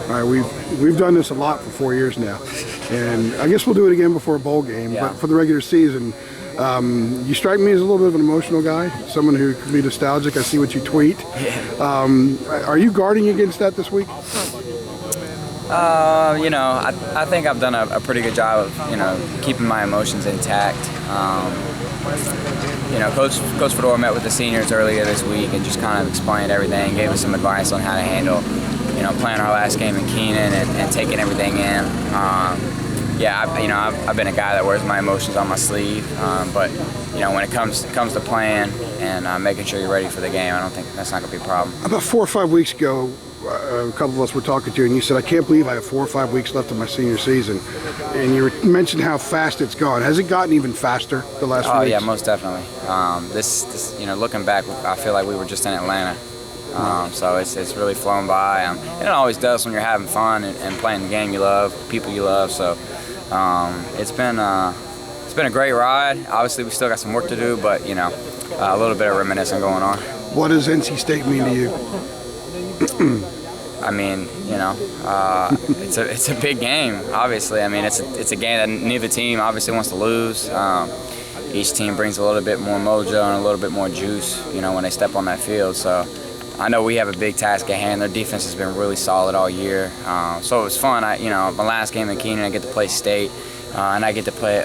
All right, we've done this a lot for 4 years now, and I guess we'll do it again before a bowl game. Yeah. But for the regular season, you strike me as a little bit of an emotional guy, someone who can be nostalgic. I see what you tweet. Are you guarding against that this week? I think I've done a pretty good job of, keeping my emotions intact. Coach Fedora met with the seniors earlier this week and just kind of explained everything, gave us some advice on how to handle, playing our last game in Keenan and taking everything in. I've been a guy that wears my emotions on my sleeve, but when it comes to playing and making sure you're ready for the game, I don't think that's not going to be a problem. About 4 or 5 weeks ago, a couple of us were talking to you, and you said, "I can't believe I have 4 or 5 weeks left of my senior season." And you mentioned how fast it's gone. Has it gotten even faster the last few weeks? Oh yeah, most definitely. Looking back, I feel like we were just in Atlanta. So it's really flown by. And it always does when you're having fun and playing the game you love, people you love. So it's been a great ride. Obviously, we still got some work to do, but a little bit of reminiscing going on. What does NC State mean to you? I mean, it's a big game. Obviously, I mean it's a game that neither team obviously wants to lose. Each team brings a little bit more mojo and a little bit more juice, when they step on that field. So I know we have a big task at hand. Their defense has been really solid all year. So it was fun. My last game in Keenan, I get to play state. And I get to play,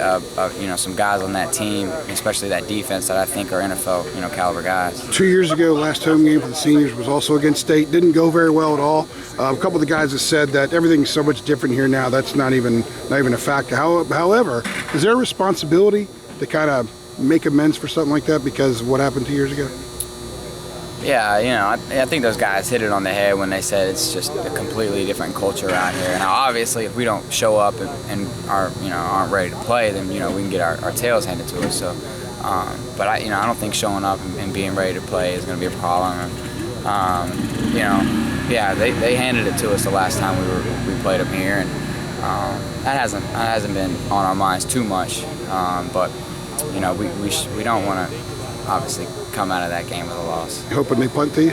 some guys on that team, especially that defense that I think are NFL, caliber guys. 2 years ago, last home game for the seniors was also against State. Didn't go very well at all. A couple of the guys have said that everything's so much different here now. That's not even a factor. However, is there a responsibility to kind of make amends for something like that because of what happened 2 years ago? Yeah, I think those guys hit it on the head when they said it's just a completely different culture out here. Now, obviously, if we don't show up and aren't ready to play, then we can get our tails handed to us. So, but I don't think showing up and being ready to play is going to be a problem. They handed it to us the last time we played them here, and that hasn't been on our minds too much. But we don't want to obviously come out of that game with a loss. You hoping they punt to you?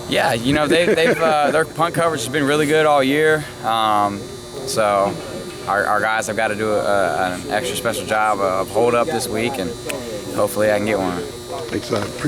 Yeah, their punt coverage has been really good all year. So our guys have got to do an extra special job of hold up this week, and hopefully I can get one. Thanks, appreciate it.